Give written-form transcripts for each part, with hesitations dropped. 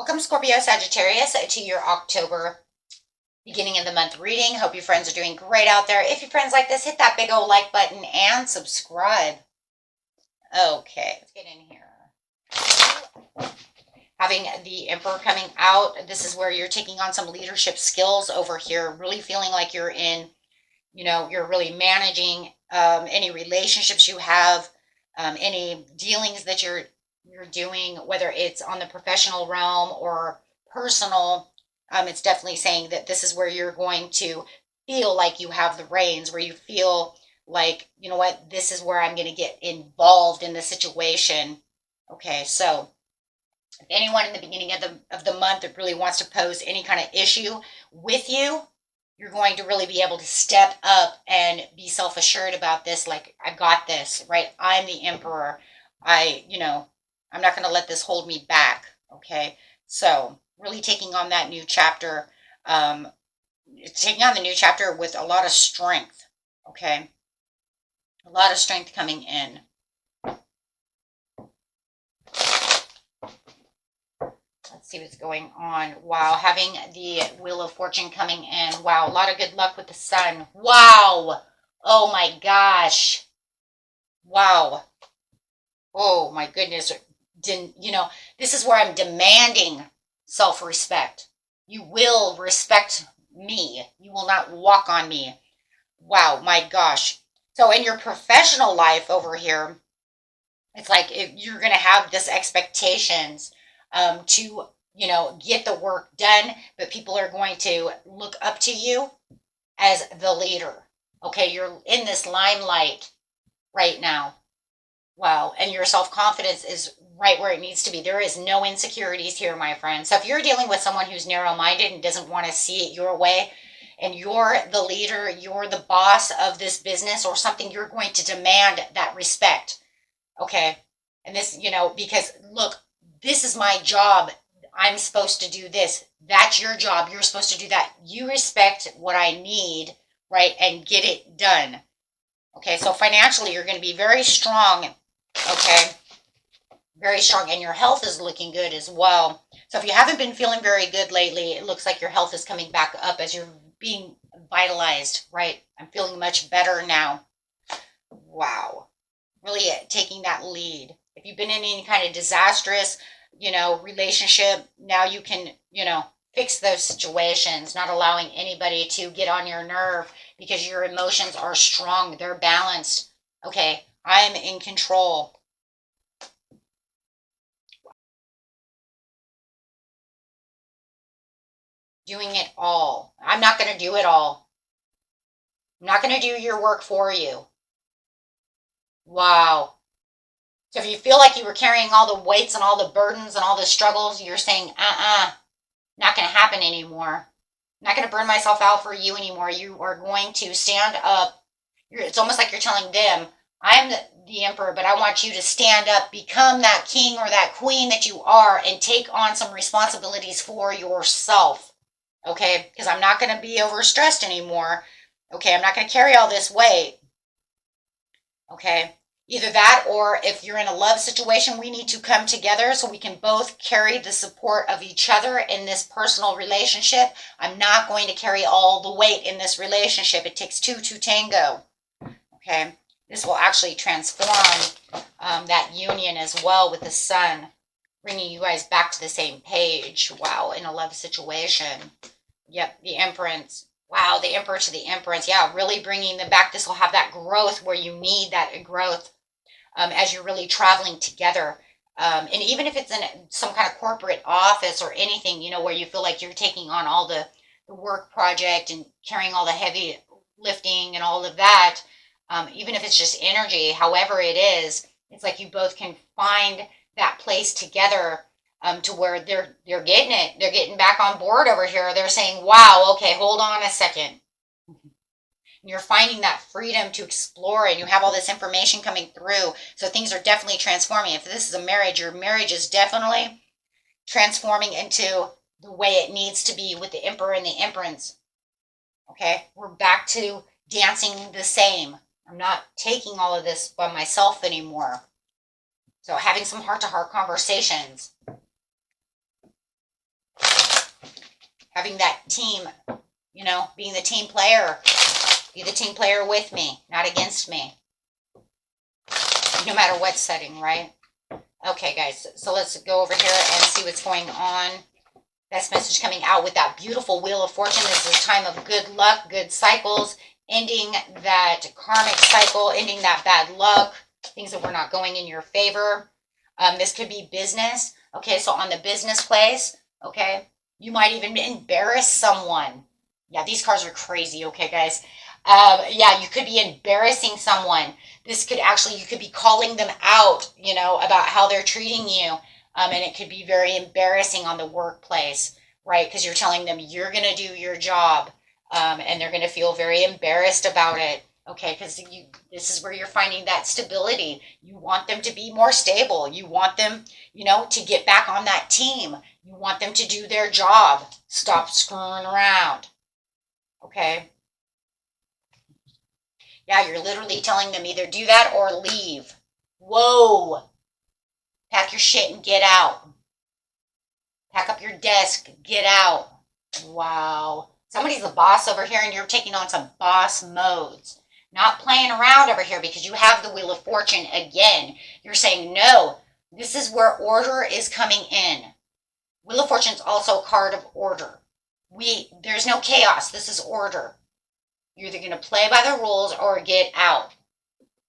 Welcome, Scorpio, Sagittarius, to your October beginning of the month reading. Hope your friends are doing great out there. If your friends like this, hit that big old like button and subscribe. Okay, let's get in here. Having the Emperor coming out, this is where you're taking on some leadership skills over here, really feeling like you're in, you're really managing any relationships you have, any dealings that you're doing, whether it's on the professional realm or personal. It's definitely saying that this is where you're going to feel like you have the reins, where you feel like, you know what, this is where I'm going to get involved in the situation. Okay, so if anyone in the beginning of the month that really wants to pose any kind of issue with you, you're going to really be able to step up and be self-assured about this. Like, I got this, right? I'm the Emperor. I'm not going to let this hold me back. Okay. So really taking on that new chapter, taking on the new chapter with a lot of strength. Okay. A lot of strength coming in. Let's see what's going on. Wow, having the Wheel of Fortune coming in. Wow, a lot of good luck with the Sun. Wow. Oh my gosh. Wow. Oh my goodness. This is where I'm demanding self-respect. You will respect me. You will not walk on me. Wow, my gosh. So in your professional life over here, it's like if you're going to have this expectations to, get the work done, but people are going to look up to you as the leader. Okay, you're in this limelight right now. Wow, and your self-confidence is right where it needs to be. There is no insecurities here, my friend. So if you're dealing with someone who's narrow-minded and doesn't want to see it your way, and you're the leader, you're the boss of this business or something, you're going to demand that respect. Okay. And this, because look, this is my job. I'm supposed to do this. That's your job. You're supposed to do that. You respect what I need, right? And get it done. Okay. So financially, you're going to be very strong. Okay. Very strong. And your health is looking good as well. So if you haven't been feeling very good lately, it looks like your health is coming back up as you're being vitalized, right? I'm feeling much better now. Wow. Really taking that lead. If you've been in any kind of disastrous, relationship, now you can, fix those situations, not allowing anybody to get on your nerve because your emotions are strong. They're balanced. Okay, I'm in control. Doing it all. I'm not going to do it all. I'm not going to do your work for you. Wow. So if you feel like you were carrying all the weights and all the burdens and all the struggles, you're saying, not going to happen anymore. I'm not going to burn myself out for you anymore. You are going to stand up. It's almost like you're telling them, I'm the Emperor, but I want you to stand up, become that king or that queen that you are, and take on some responsibilities for yourself. Okay? Because I'm not going to be overstressed anymore. Okay? I'm not going to carry all this weight. Okay? Either that, or if you're in a love situation, we need to come together so we can both carry the support of each other in this personal relationship. I'm not going to carry all the weight in this relationship. It takes two to tango. Okay, this will actually transform that union as well with the Sun, bringing you guys back to the same page. Wow, in a love situation. Yep, the Empress. Wow, the Emperor to the Empress. Yeah, really bringing them back. This will have that growth where you need that growth as you're really traveling together. And even if it's in some kind of corporate office or anything, where you feel like you're taking on all the work project and carrying all the heavy lifting and all of that, even if it's just energy, however it is, it's like you both can find that place together to where they're getting it. They're getting back on board over here. They're saying, wow, okay, hold on a second. And you're finding that freedom to explore, and you have all this information coming through. So things are definitely transforming. If this is a marriage, your marriage is definitely transforming into the way it needs to be with the Emperor and the Empress. Okay, we're back to dancing the same. I'm not taking all of this by myself anymore. So having some heart-to-heart conversations. having that team, you know, being the team player. Be the team player with me, not against me. No matter what setting, right? Okay, guys, so let's go over here and see what's going on. Best message coming out with that beautiful Wheel of Fortune. This is a time of good luck, good cycles, ending that karmic cycle, ending that bad luck, things that were not going in your favor. This could be business. Okay, so on the business place, okay, you might even embarrass someone. Yeah, these cards are crazy, okay, guys. Yeah, you could be embarrassing someone. This could actually, you could be calling them out, you know, about how they're treating you. And it could be very embarrassing on the workplace, right? Because you're telling them you're going to do your job, and they're going to feel very embarrassed about it. Okay, because this is where you're finding that stability. You want them to be more stable. You want them, you know, to get back on that team. You want them to do their job. Stop screwing around. Okay. Yeah, you're literally telling them either do that or leave. Whoa. Pack your shit and get out. Pack up your desk. Get out. Wow. Somebody's the boss over here and you're taking on some boss modes. Not playing around over here because you have the Wheel of Fortune again. You're saying, no, this is where order is coming in. Wheel of Fortune is also a card of order. There's no chaos. This is order. You're either going to play by the rules or get out.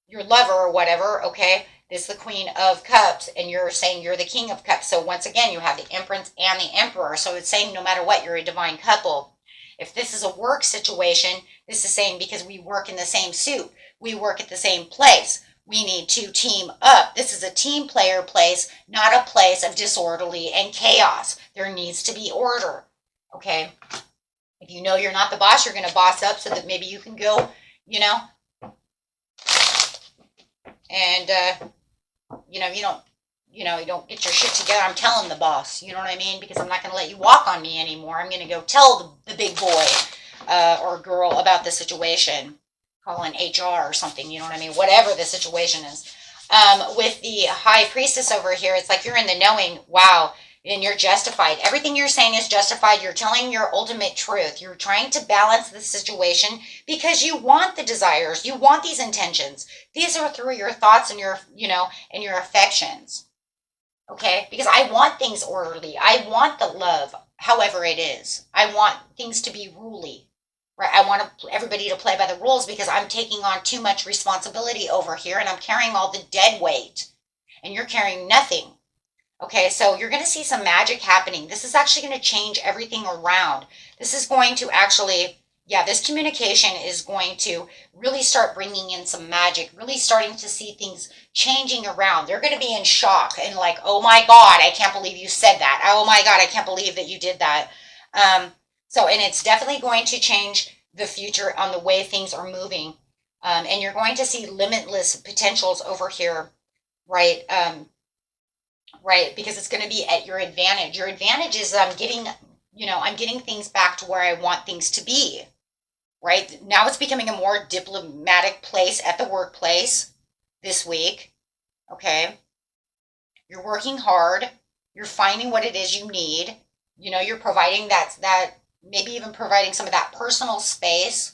Your lover or whatever, okay, this is the Queen of Cups, and you're saying you're the King of Cups. So once again, you have the Empress and the Emperor. So it's saying no matter what, you're a divine couple. If this is a work situation, this is saying because we work in the same suit, we work at the same place, we need to team up. This is a team player place, not a place of disorderly and chaos. There needs to be order, okay? If you know you're not the boss, you're going to boss up so that maybe you can go, you know, and, you don't get your shit together. I'm telling the boss, you know what I mean? Because I'm not going to let you walk on me anymore. I'm going to go tell the big boy or girl about the situation. Call in HR or something, you know what I mean? Whatever the situation is. With the High Priestess over here, it's like you're in the knowing, wow, and you're justified. Everything you're saying is justified. You're telling your ultimate truth. You're trying to balance the situation because you want the desires. You want these intentions. These are through your thoughts and your, and your affections. Okay? Because I want things orderly. I want the love, however it is. I want things to be ruly. Right? I want everybody to play by the rules because I'm taking on too much responsibility over here and I'm carrying all the dead weight. And you're carrying nothing. Okay, so you're going to see some magic happening. This is actually going to change everything around. This is going to actually, this communication is going to really start bringing in some magic, really starting to see things changing around. They're going to be in shock and like, oh my God, I can't believe you said that. Oh my God, I can't believe that you did that. And it's definitely going to change the future on the way things are moving. And you're going to see limitless potentials over here, right? Right, because it's going to be at your advantage. Your advantage is I'm getting things back to where I want things to be, right? Now it's becoming a more diplomatic place at the workplace this week, okay? You're working hard. You're finding what it is you need. You're providing that maybe even providing some of that personal space,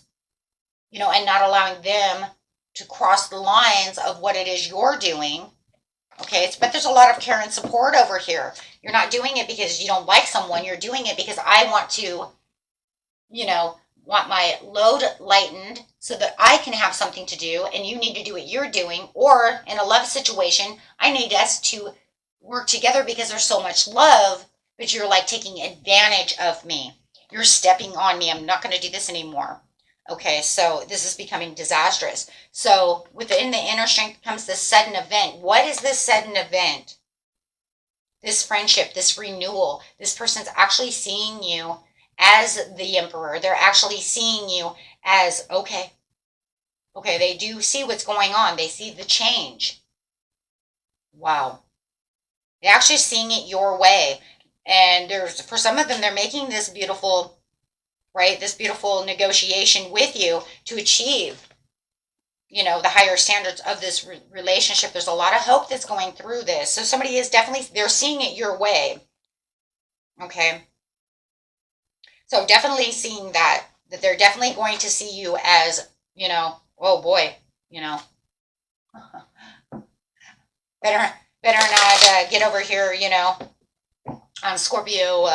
and not allowing them to cross the lines of what it is you're doing. Okay, but there's a lot of care and support over here. You're not doing it because you don't like someone. You're doing it because I want to, want my load lightened so that I can have something to do and you need to do what you're doing. Or in a love situation, I need us to work together because there's so much love, but you're like taking advantage of me. You're stepping on me. I'm not going to do this anymore. Okay, so this is becoming disastrous. So within the inner strength comes this sudden event. What is this sudden event? This friendship, this renewal. This person's actually seeing you as the emperor. They're actually seeing you as, okay, they do see what's going on. They see the change. Wow. They're actually seeing it your way. And for some of them, they're making this beautiful, right, this beautiful negotiation with you to achieve, the higher standards of this relationship. There's a lot of hope that's going through this. So somebody is definitely, they're seeing it your way. Okay. So definitely seeing that they're definitely going to see you as, oh boy, you know, better not get over here, on Scorpio,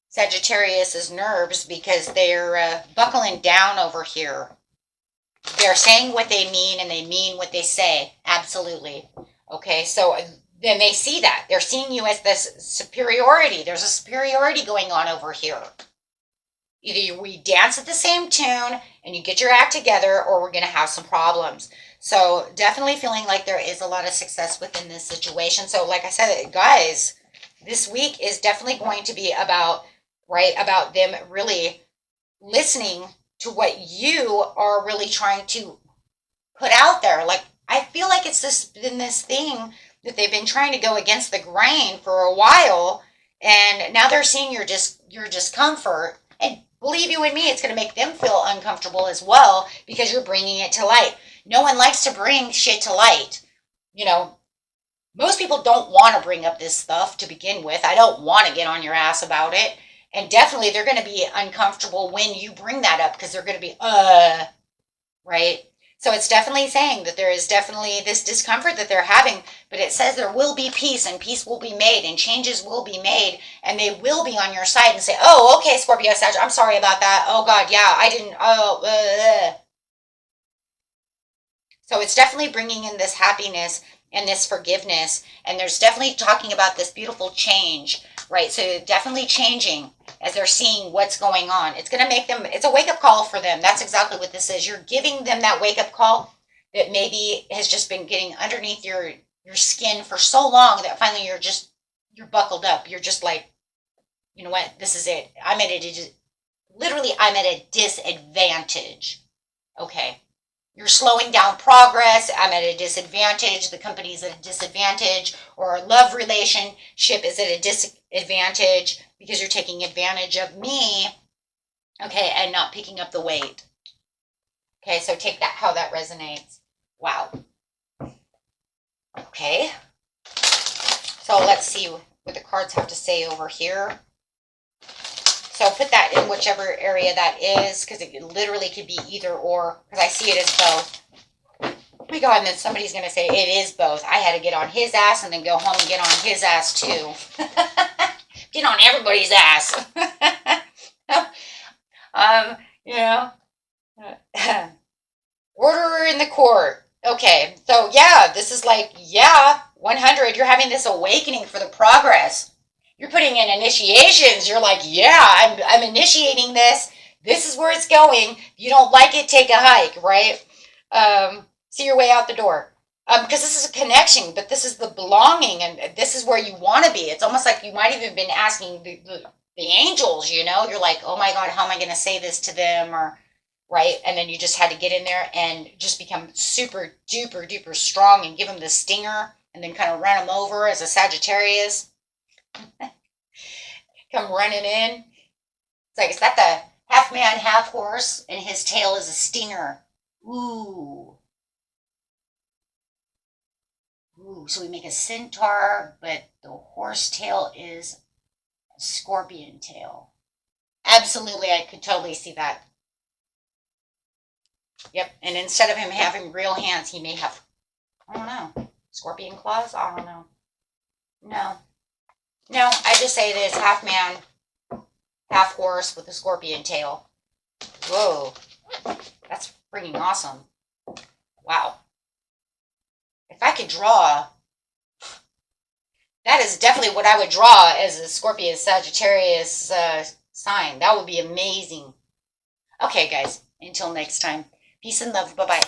Sagittarius's nerves, because they're buckling down over here. They're saying what they mean and they mean what they say. Absolutely. Okay, so then they see that. They're seeing you as this superiority. There's a superiority going on over here. Either we dance at the same tune and you get your act together, or we're going to have some problems. So definitely feeling like there is a lot of success within this situation. So like I said, guys, this week is definitely going to be about, right, about them really listening to what you are really trying to put out there. Like, I feel like it's been this thing that they've been trying to go against the grain for a while, and now they're seeing your discomfort. And believe you and me, it's going to make them feel uncomfortable as well, because you're bringing it to light. No one likes to bring shit to light. Most people don't want to bring up this stuff to begin with. I don't want to get on your ass about it. And definitely they're going to be uncomfortable when you bring that up, because they're going to be, right? So it's definitely saying that there is definitely this discomfort that they're having, but it says there will be peace, and peace will be made, and changes will be made, and they will be on your side and say, oh, okay, Scorpio, Sag, I'm sorry about that. Oh, God, yeah, I didn't, So it's definitely bringing in this happiness and this forgiveness, and there's definitely talking about this beautiful change, right? So definitely changing as they're seeing what's going on. It's going to make them, it's a wake-up call for them. That's exactly what this is. You're giving them that wake-up call that maybe has just been getting underneath your skin for so long that finally you're buckled up. You're just like, you know what, this is it. I'm at a disadvantage. Okay. You're slowing down progress. I'm at a disadvantage. The company's at a disadvantage, or our love relationship is at a disadvantage because you're taking advantage of me, okay, and not picking up the weight. Okay, so take that, how that resonates. Wow. Okay. So let's see what the cards have to say over here. So put that in whichever area that is, because it literally could be either or, because I see it as both. Oh my God, and then somebody's going to say it is both. I had to get on his ass and then go home and get on his ass too. Get on everybody's ass. Order in the court. Okay, so yeah, this is like, 100. You're having this awakening for the progress. You're putting in initiations. You're like, yeah, I'm initiating this. This is where it's going. If you don't like it, take a hike, right? See your way out the door. Because this is a connection, but this is the belonging, and this is where you want to be. It's almost like you might have even been asking the angels, You're like, oh my God, how am I going to say this to them? Or, right? And then you just had to get in there and just become super duper duper strong and give them the stinger, and then kind of run them over as a Sagittarius. Come running in. It's like, is that the half man, half horse, and his tail is a stinger? Ooh. Ooh, so we make a centaur, but the horse tail is a scorpion tail. Absolutely, I could totally see that. Yep, and instead of him having real hands, he may have, I don't know, scorpion claws? I don't know. No, I just say that it's half man, half horse with a scorpion tail. Whoa, that's freaking awesome. Wow. If I could draw, that is definitely what I would draw as a Scorpio Sagittarius sign. That would be amazing. Okay, guys, until next time. Peace and love. Bye-bye.